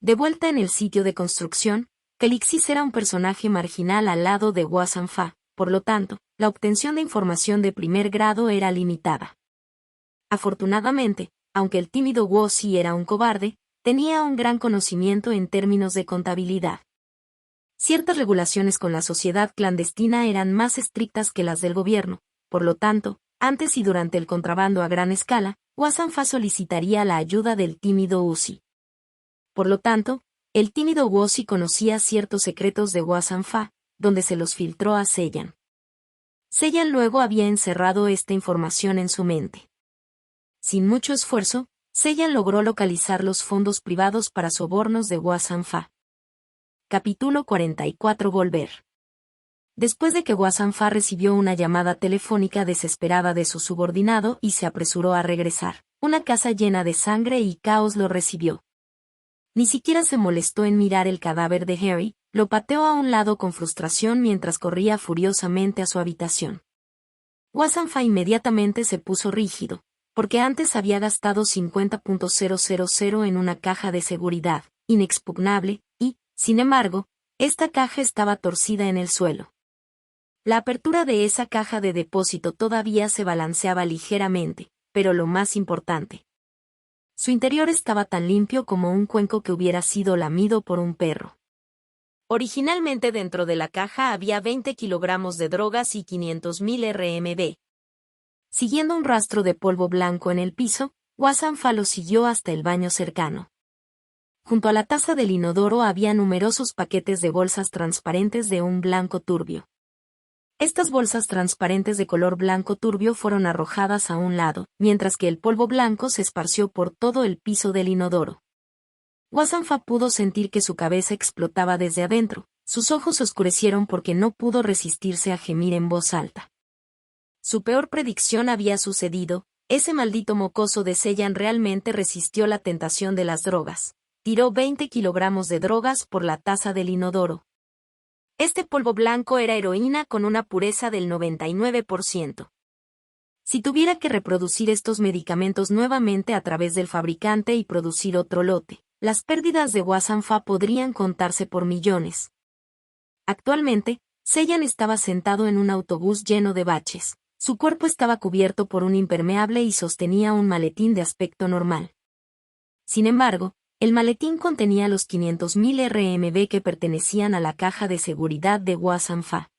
De vuelta en el sitio de construcción, Calixis era un personaje marginal al lado de Hua Sanfa, por lo tanto, la obtención de información de primer grado era limitada. Afortunadamente, aunque el tímido Wu Si era un cobarde, tenía un gran conocimiento en términos de contabilidad. Ciertas regulaciones con la sociedad clandestina eran más estrictas que las del gobierno, por lo tanto, antes y durante el contrabando a gran escala, Hua Sanfa solicitaría la ayuda del tímido Uzi. Por lo tanto, el tímido Uzi conocía ciertos secretos de Hua Sanfa, donde se los filtró a Seiyan. Seiyan luego había encerrado esta información en su mente. Sin mucho esfuerzo, Seiyan logró localizar los fondos privados para sobornos de Hua Sanfa. Capítulo 44 Volver. Después de que Hua Sanfa recibió una llamada telefónica desesperada de su subordinado y se apresuró a regresar, una casa llena de sangre y caos lo recibió. Ni siquiera se molestó en mirar el cadáver de Harry, lo pateó a un lado con frustración mientras corría furiosamente a su habitación. Wasam-Fa inmediatamente se puso rígido, porque antes había gastado 50.000 en una caja de seguridad, inexpugnable, y, sin embargo, esta caja estaba torcida en el suelo. La apertura de esa caja de depósito todavía se balanceaba ligeramente, pero lo más importante. Su interior estaba tan limpio como un cuenco que hubiera sido lamido por un perro. Originalmente dentro de la caja había 20 kilogramos de drogas y 500.000 RMB. Siguiendo un rastro de polvo blanco en el piso, Wasam-Fa lo siguió hasta el baño cercano. Junto a la taza del inodoro había numerosos paquetes de bolsas transparentes de un blanco turbio. Estas bolsas transparentes de color blanco turbio fueron arrojadas a un lado, mientras que el polvo blanco se esparció por todo el piso del inodoro. Wasam-Fa pudo sentir que su cabeza explotaba desde adentro, sus ojos se oscurecieron porque no pudo resistirse a gemir en voz alta. Su peor predicción había sucedido, ese maldito mocoso de Sellan realmente resistió la tentación de las drogas. Tiró 20 kilogramos de drogas por la taza del inodoro. Este polvo blanco era heroína con una pureza del 99%. Si tuviera que reproducir estos medicamentos nuevamente a través del fabricante y producir otro lote, las pérdidas de Wasam-Fa podrían contarse por millones. Actualmente, Sellan estaba sentado en un autobús lleno de baches. Su cuerpo estaba cubierto por un impermeable y sostenía un maletín de aspecto normal. Sin embargo, el maletín contenía los 500.000 RMB que pertenecían a la caja de seguridad de Wasam-Fa.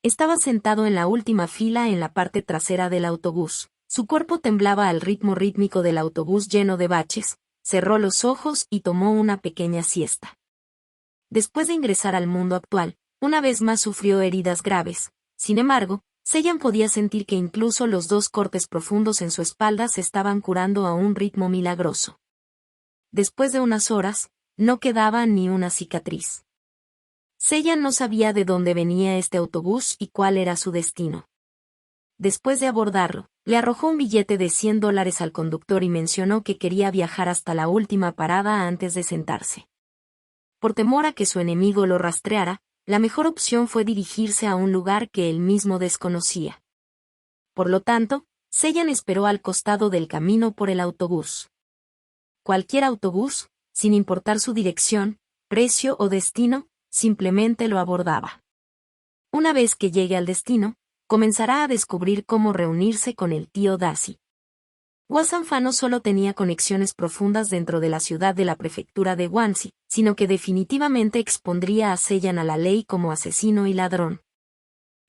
Estaba sentado en la última fila en la parte trasera del autobús. Su cuerpo temblaba al ritmo rítmico del autobús lleno de baches, cerró los ojos y tomó una pequeña siesta. Después de ingresar al mundo actual, una vez más sufrió heridas graves. Sin embargo, Sellan podía sentir que incluso los 2 cortes profundos en su espalda se estaban curando a un ritmo milagroso. Después de unas horas, no quedaba ni una cicatriz. Sellan no sabía de dónde venía este autobús y cuál era su destino. Después de abordarlo, le arrojó un billete de $100 al conductor y mencionó que quería viajar hasta la última parada antes de sentarse. Por temor a que su enemigo lo rastreara, la mejor opción fue dirigirse a un lugar que él mismo desconocía. Por lo tanto, Sellan esperó al costado del camino por el autobús. Cualquier autobús, sin importar su dirección, precio o destino, simplemente lo abordaba. Una vez que llegue al destino, comenzará a descubrir cómo reunirse con el tío Darcy. Wasam-Fa no solo tenía conexiones profundas dentro de la ciudad de la prefectura de Guangxi, sino que definitivamente expondría a Sellan a la ley como asesino y ladrón.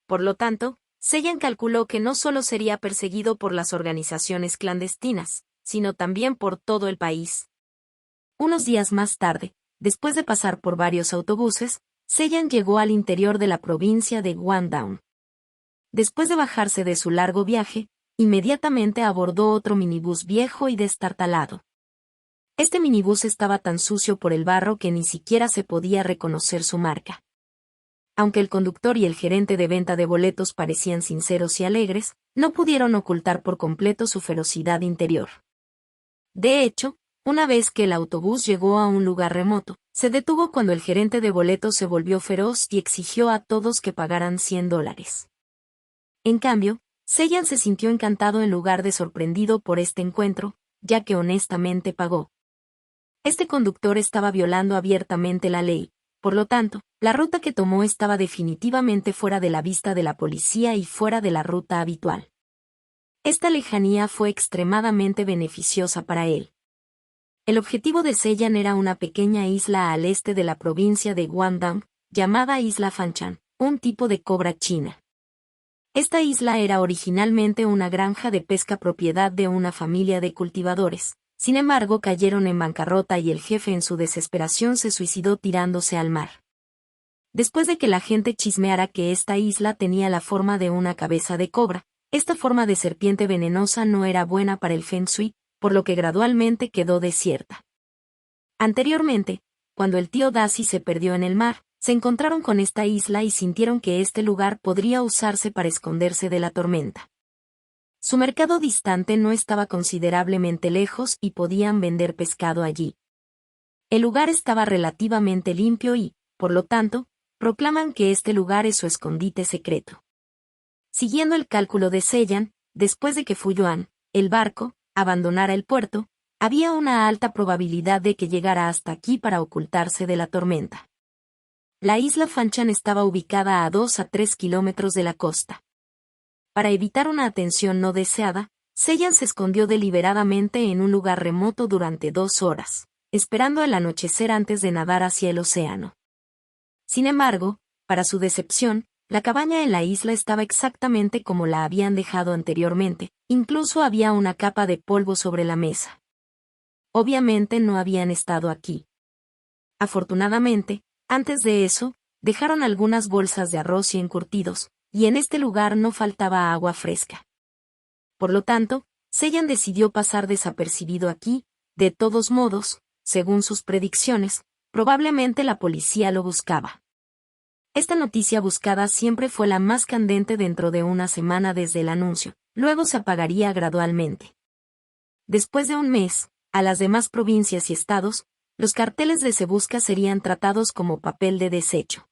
Por lo tanto, Sellan calculó que no solo sería perseguido por las organizaciones clandestinas, sino también por todo el país. Unos días más tarde, después de pasar por varios autobuses, Sellan llegó al interior de la provincia de Guangdong. Después de bajarse de su largo viaje, inmediatamente abordó otro minibús viejo y destartalado. Este minibús estaba tan sucio por el barro que ni siquiera se podía reconocer su marca. Aunque el conductor y el gerente de venta de boletos parecían sinceros y alegres, no pudieron ocultar por completo su ferocidad interior. De hecho, una vez que el autobús llegó a un lugar remoto, se detuvo cuando el gerente de boletos se volvió feroz y exigió a todos que pagaran $100. En cambio, Sellan se sintió encantado en lugar de sorprendido por este encuentro, ya que honestamente pagó. Este conductor estaba violando abiertamente la ley, por lo tanto, la ruta que tomó estaba definitivamente fuera de la vista de la policía y fuera de la ruta habitual. Esta lejanía fue extremadamente beneficiosa para él. El objetivo de Sellan era una pequeña isla al este de la provincia de Guangdong, llamada Isla Fanchan, un tipo de cobra china. Esta isla era originalmente una granja de pesca propiedad de una familia de cultivadores. Sin embargo, cayeron en bancarrota y el jefe en su desesperación se suicidó tirándose al mar. Después de que la gente chismeara que esta isla tenía la forma de una cabeza de cobra, esta forma de serpiente venenosa no era buena para el Feng Shui, por lo que gradualmente quedó desierta. Anteriormente, cuando el tío Darcy se perdió en el mar, se encontraron con esta isla y sintieron que este lugar podría usarse para esconderse de la tormenta. Su mercado distante no estaba considerablemente lejos y podían vender pescado allí. El lugar estaba relativamente limpio y, por lo tanto, proclaman que este lugar es su escondite secreto. Siguiendo el cálculo de Sellan, después de que Fuyuan, el barco, abandonara el puerto, había una alta probabilidad de que llegara hasta aquí para ocultarse de la tormenta. La isla Fanchan estaba ubicada a 2 a 3 kilómetros de la costa. Para evitar una atención no deseada, Sellan se escondió deliberadamente en un lugar remoto durante 2 horas, esperando el anochecer antes de nadar hacia el océano. Sin embargo, para su decepción, la cabaña en la isla estaba exactamente como la habían dejado anteriormente, incluso había una capa de polvo sobre la mesa. Obviamente no habían estado aquí. Afortunadamente, antes de eso, dejaron algunas bolsas de arroz y encurtidos, y en este lugar no faltaba agua fresca. Por lo tanto, Sellan decidió pasar desapercibido aquí. De todos modos, según sus predicciones, probablemente la policía lo buscaba. Esta noticia buscada siempre fue la más candente dentro de una semana desde el anuncio, luego se apagaría gradualmente. Después de un mes, a las demás provincias y estados, los carteles de Se Busca serían tratados como papel de desecho.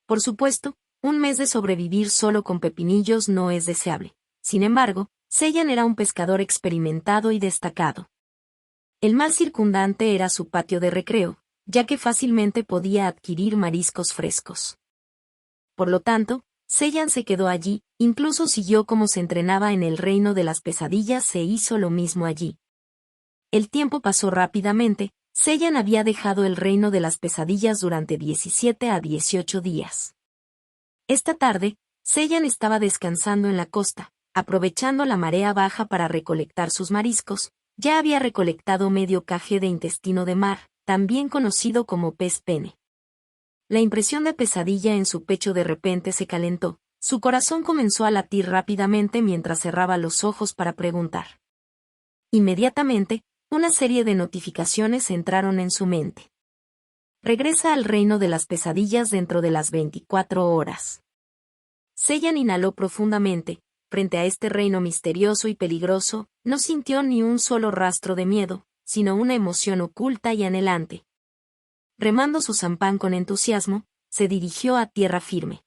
Por supuesto, un mes de sobrevivir solo con pepinillos no es deseable. Sin embargo, Sellan era un pescador experimentado y destacado. El mal circundante era su patio de recreo, ya que fácilmente podía adquirir mariscos frescos. Por lo tanto, Sellan se quedó allí, incluso siguió cómo se entrenaba en el reino de las pesadillas e hizo lo mismo allí. El tiempo pasó rápidamente. Sellan había dejado el reino de las pesadillas durante 17 a 18 días. Esta tarde, Sellan estaba descansando en la costa, aprovechando la marea baja para recolectar sus mariscos. Ya había recolectado medio caje de intestino de mar, también conocido como pez pene. La impresión de pesadilla en su pecho de repente se calentó, su corazón comenzó a latir rápidamente mientras cerraba los ojos para preguntar. Inmediatamente, una serie de notificaciones entraron en su mente. Regresa al reino de las pesadillas dentro de las 24 horas. Sellan inhaló profundamente. Frente a este reino misterioso y peligroso, no sintió ni un solo rastro de miedo, sino una emoción oculta y anhelante. Remando su zampán con entusiasmo, se dirigió a tierra firme.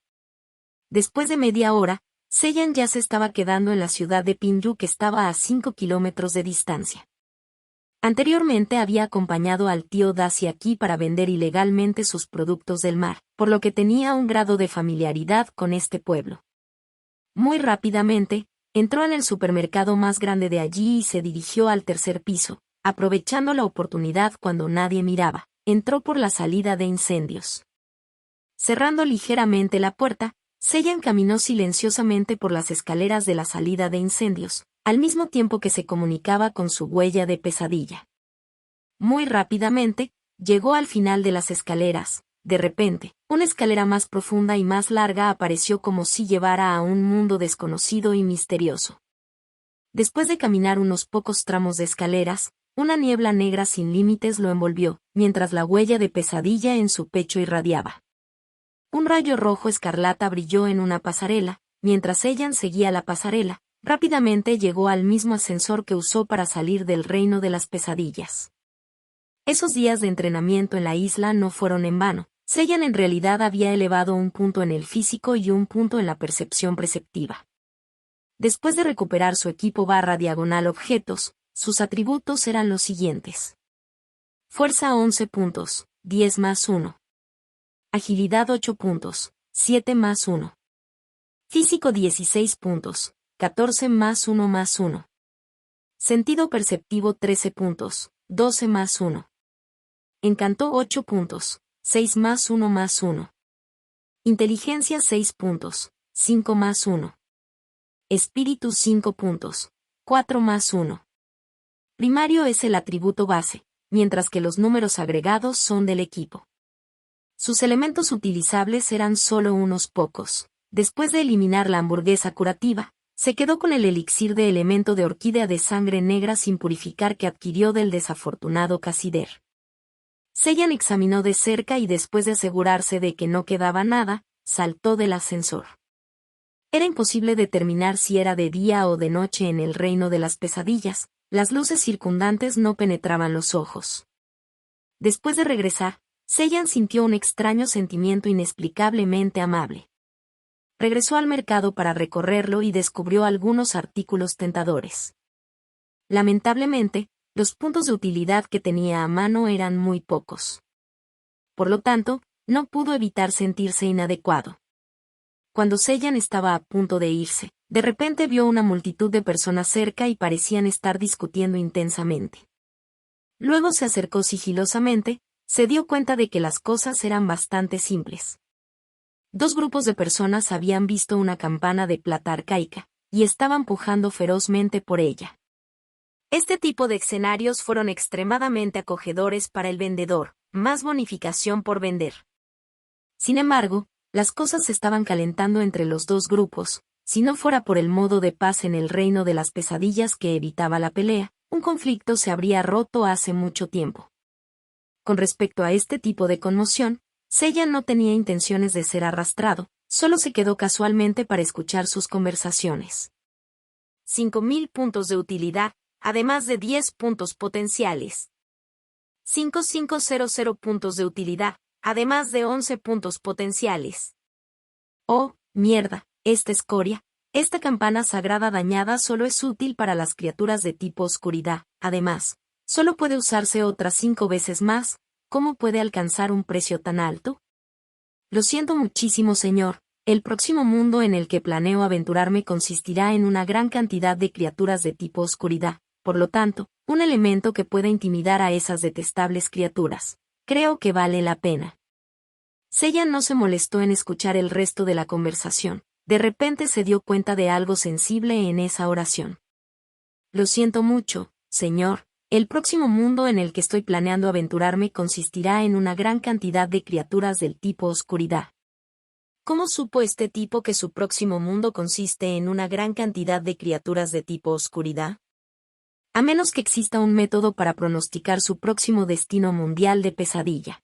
Después de media hora, Sellan ya se estaba quedando en la ciudad de Pinyu, que estaba a 5 kilómetros de distancia. Anteriormente había acompañado al tío Daci aquí para vender ilegalmente sus productos del mar, por lo que tenía un grado de familiaridad con este pueblo. Muy rápidamente, entró en el supermercado más grande de allí y se dirigió al tercer piso, aprovechando la oportunidad cuando nadie miraba, entró por la salida de incendios. Cerrando ligeramente la puerta, Sellan caminó silenciosamente por las escaleras de la salida de incendios, al mismo tiempo que se comunicaba con su huella de pesadilla. Muy rápidamente, llegó al final de las escaleras. De repente, una escalera más profunda y más larga apareció como si llevara a un mundo desconocido y misterioso. Después de caminar unos pocos tramos de escaleras, una niebla negra sin límites lo envolvió, mientras la huella de pesadilla en su pecho irradiaba. Un rayo rojo escarlata brilló en una pasarela. Mientras Sellan seguía la pasarela, rápidamente llegó al mismo ascensor que usó para salir del reino de las pesadillas. Esos días de entrenamiento en la isla no fueron en vano. Sellan en realidad había elevado un punto en el físico y un punto en la percepción perceptiva. Después de recuperar su equipo /diagonal objetos, sus atributos eran los siguientes. Fuerza 11 puntos, 10 más 1. Agilidad 8 puntos, 7 más 1. Físico 16 puntos, 14 más 1 más 1. Sentido perceptivo 13 puntos, 12 más 1. Encanto 8 puntos, 6 más 1 más 1. Inteligencia 6 puntos, 5 más 1. Espíritu 5 puntos, 4 más 1. Primario es el atributo base, mientras que los números agregados son del equipo. Sus elementos utilizables eran solo unos pocos. Después de eliminar la hamburguesa curativa, se quedó con el elixir de elemento de orquídea de sangre negra sin purificar que adquirió del desafortunado Casider. Sellan examinó de cerca y después de asegurarse de que no quedaba nada, saltó del ascensor. Era imposible determinar si era de día o de noche en el reino de las pesadillas, las luces circundantes no penetraban los ojos. Después de regresar, Seiyan sintió un extraño sentimiento inexplicablemente amable. Regresó al mercado para recorrerlo y descubrió algunos artículos tentadores. Lamentablemente, los puntos de utilidad que tenía a mano eran muy pocos. Por lo tanto, no pudo evitar sentirse inadecuado. Cuando Seiyan estaba a punto de irse, de repente vio una multitud de personas cerca y parecían estar discutiendo intensamente. Luego se acercó sigilosamente, se dio cuenta de que las cosas eran bastante simples. Dos grupos de personas habían visto una campana de plata arcaica, y estaban pujando ferozmente por ella. Este tipo de escenarios fueron extremadamente acogedores para el vendedor, más bonificación por vender. Sin embargo, las cosas se estaban calentando entre los dos grupos, si no fuera por el modo de paz en el reino de las pesadillas que evitaba la pelea, un conflicto se habría roto hace mucho tiempo. Con respecto a este tipo de conmoción, Seiyan no tenía intenciones de ser arrastrado, solo se quedó casualmente para escuchar sus conversaciones. 5.000 puntos de utilidad, además de 10 puntos potenciales. 5.500 puntos de utilidad, además de 11 puntos potenciales. Oh, mierda, esta escoria. Esta campana sagrada dañada solo es útil para las criaturas de tipo oscuridad, además, solo puede usarse otras 5 veces más. ¿Cómo puede alcanzar un precio tan alto? Lo siento muchísimo, señor. El próximo mundo en el que planeo aventurarme consistirá en una gran cantidad de criaturas de tipo oscuridad, por lo tanto, un elemento que pueda intimidar a esas detestables criaturas. Creo que vale la pena. Seiyan no se molestó en escuchar el resto de la conversación. De repente se dio cuenta de algo sensible en esa oración. Lo siento mucho, señor. El próximo mundo en el que estoy planeando aventurarme consistirá en una gran cantidad de criaturas del tipo oscuridad. ¿Cómo supo este tipo que su próximo mundo consiste en una gran cantidad de criaturas de tipo oscuridad? A menos que exista un método para pronosticar su próximo destino mundial de pesadilla.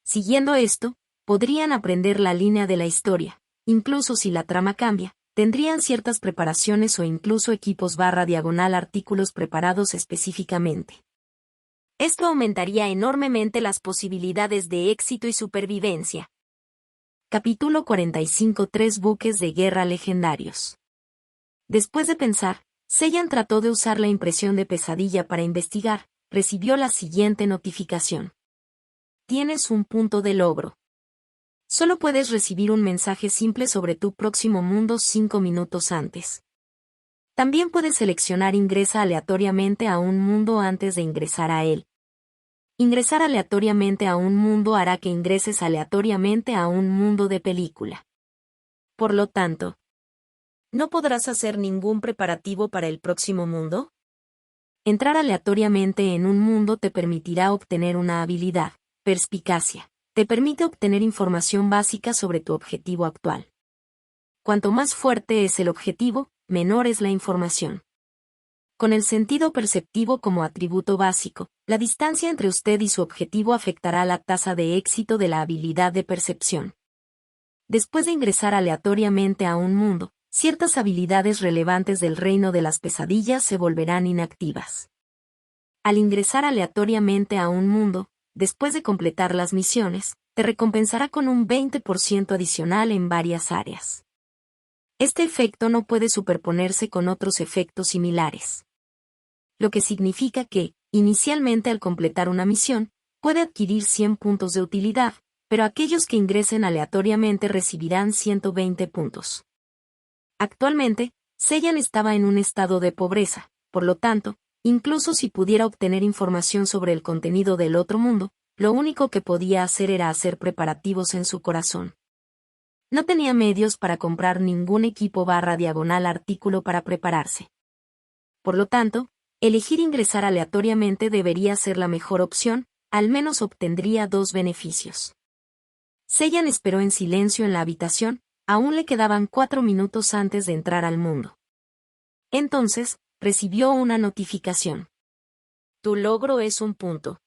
Siguiendo esto, podrían aprender la línea de la historia, incluso si la trama cambia. Tendrían ciertas preparaciones o incluso equipos / artículos preparados específicamente. Esto aumentaría enormemente las posibilidades de éxito y supervivencia. Capítulo 45. 3 buques de guerra legendarios. Después de pensar, Seiyan trató de usar la impresión de pesadilla para investigar. Recibió la siguiente notificación. Tienes un punto de logro. Solo puedes recibir un mensaje simple sobre tu próximo mundo 5 minutos antes. También puedes seleccionar ingresa aleatoriamente a un mundo antes de ingresar a él. Ingresar aleatoriamente a un mundo hará que ingreses aleatoriamente a un mundo de película. Por lo tanto, ¿no podrás hacer ningún preparativo para el próximo mundo? Entrar aleatoriamente en un mundo te permitirá obtener una habilidad, perspicacia. Te permite obtener información básica sobre tu objetivo actual. Cuanto más fuerte es el objetivo, menor es la información. Con el sentido perceptivo como atributo básico, la distancia entre usted y su objetivo afectará la tasa de éxito de la habilidad de percepción. Después de ingresar aleatoriamente a un mundo, ciertas habilidades relevantes del reino de las pesadillas se volverán inactivas. Al ingresar aleatoriamente a un mundo, después de completar las misiones, te recompensará con un 20% adicional en varias áreas. Este efecto no puede superponerse con otros efectos similares. Lo que significa que, inicialmente al completar una misión, puede adquirir 100 puntos de utilidad, pero aquellos que ingresen aleatoriamente recibirán 120 puntos. Actualmente, Seiyan estaba en un estado de pobreza, por lo tanto, incluso si pudiera obtener información sobre el contenido del otro mundo, lo único que podía hacer era hacer preparativos en su corazón. No tenía medios para comprar ningún equipo / artículo para prepararse. Por lo tanto, elegir ingresar aleatoriamente debería ser la mejor opción, al menos obtendría 2 beneficios. Seiyan esperó en silencio en la habitación, aún le quedaban 4 minutos antes de entrar al mundo. Entonces, recibió una notificación. Tu logro es un punto.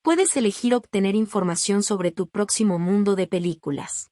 Puedes elegir obtener información sobre tu próximo mundo de películas.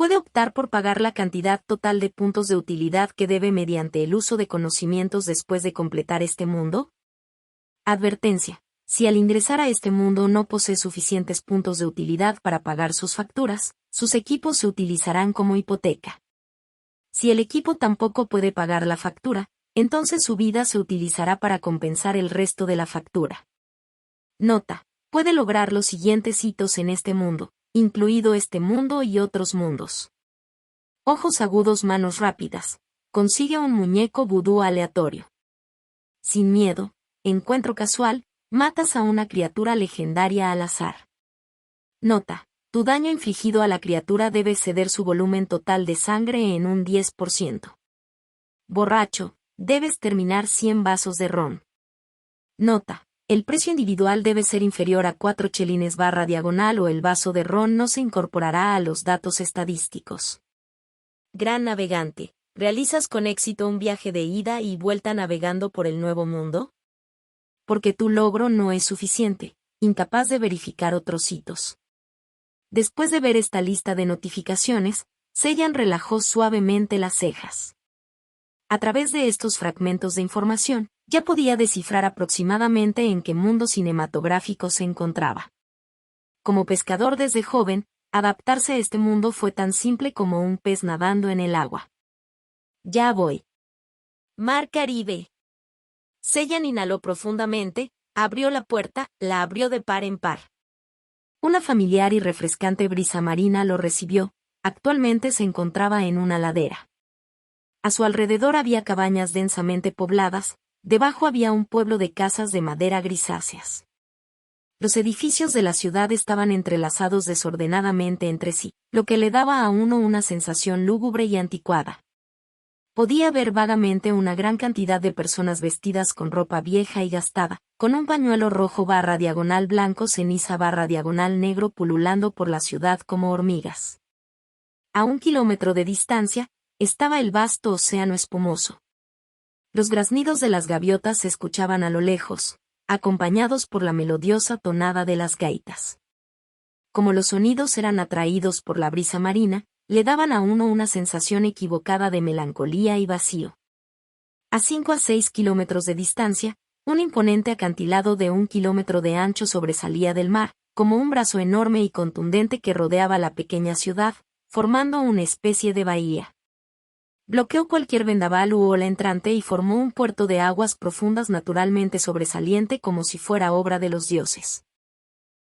Puede optar por pagar la cantidad total de puntos de utilidad que debe mediante el uso de conocimientos después de completar este mundo. Advertencia. Si al ingresar a este mundo no posee suficientes puntos de utilidad para pagar sus facturas, sus equipos se utilizarán como hipoteca. Si el equipo tampoco puede pagar la factura, entonces su vida se utilizará para compensar el resto de la factura. Nota. Puede lograr los siguientes hitos en este mundo, incluido este mundo y otros mundos. Ojos agudos, manos rápidas. Consigue un muñeco vudú aleatorio. Sin miedo. Encuentro casual. Matas a una criatura legendaria al azar. Nota. Tu daño infligido a la criatura debe ceder su volumen total de sangre en un 10%. Borracho. Debes terminar 100 vasos de ron. Nota. El precio individual debe ser inferior a 4 chelines / diagonal o el vaso de ron no se incorporará a los datos estadísticos. Gran navegante. ¿Realizas con éxito un viaje de ida y vuelta navegando por el Nuevo Mundo? Porque tu logro no es suficiente, incapaz de verificar otros hitos. Después de ver esta lista de notificaciones, Sellan relajó suavemente las cejas. A través de estos fragmentos de información, ya podía descifrar aproximadamente en qué mundo cinematográfico se encontraba. Como pescador desde joven, adaptarse a este mundo fue tan simple como un pez nadando en el agua. Ya voy. Mar Caribe. Sellan inhaló profundamente, abrió la puerta, la abrió de par en par. Una familiar y refrescante brisa marina lo recibió. Actualmente se encontraba en una ladera. A su alrededor había cabañas densamente pobladas, debajo había un pueblo de casas de madera grisáceas. Los edificios de la ciudad estaban entrelazados desordenadamente entre sí, lo que le daba a uno una sensación lúgubre y anticuada. Podía ver vagamente una gran cantidad de personas vestidas con ropa vieja y gastada, con un pañuelo rojo / diagonal blanco, ceniza / diagonal negro pululando por la ciudad como hormigas. A 1 kilómetro de distancia, estaba el vasto océano espumoso. Los graznidos de las gaviotas se escuchaban a lo lejos, acompañados por la melodiosa tonada de las gaitas. Como los sonidos eran atraídos por la brisa marina, le daban a uno una sensación equivocada de melancolía y vacío. A 5 a 6 kilómetros de distancia, un imponente acantilado de 1 kilómetro de ancho sobresalía del mar, como un brazo enorme y contundente que rodeaba la pequeña ciudad, formando una especie de bahía. Bloqueó cualquier vendaval u ola entrante y formó un puerto de aguas profundas naturalmente sobresaliente como si fuera obra de los dioses.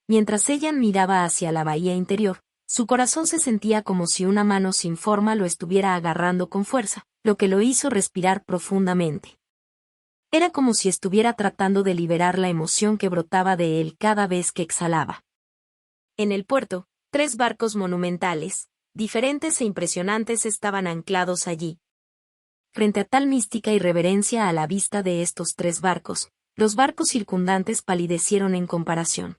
Mientras Sellan miraba hacia la bahía interior, su corazón se sentía como si una mano sin forma lo estuviera agarrando con fuerza, lo que lo hizo respirar profundamente. Era como si estuviera tratando de liberar la emoción que brotaba de él cada vez que exhalaba. En el puerto, 3 barcos monumentales, diferentes e impresionantes, estaban anclados allí. Frente a tal mística y reverencia a la vista de estos 3 barcos, los barcos circundantes palidecieron en comparación.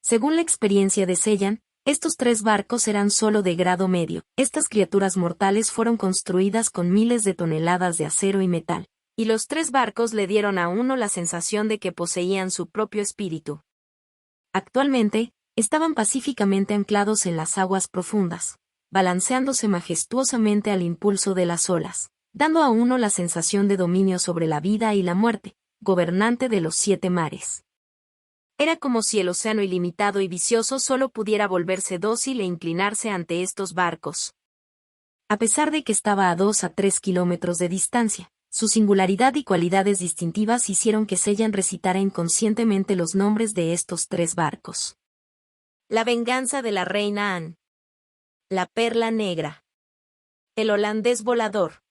Según la experiencia de Sellan, estos 3 barcos eran solo de grado medio. Estas criaturas mortales fueron construidas con miles de toneladas de acero y metal, y los 3 barcos le dieron a uno la sensación de que poseían su propio espíritu. Actualmente, estaban pacíficamente anclados en las aguas profundas, balanceándose majestuosamente al impulso de las olas, dando a uno la sensación de dominio sobre la vida y la muerte, gobernante de los 7 mares. Era como si el océano ilimitado y vicioso solo pudiera volverse dócil e inclinarse ante estos barcos. A pesar de que estaba a 2 a 3 kilómetros de distancia, su singularidad y cualidades distintivas hicieron que Sellan recitara inconscientemente los nombres de estos 3 barcos. La venganza de la reina Anne. La perla negra. El holandés volador.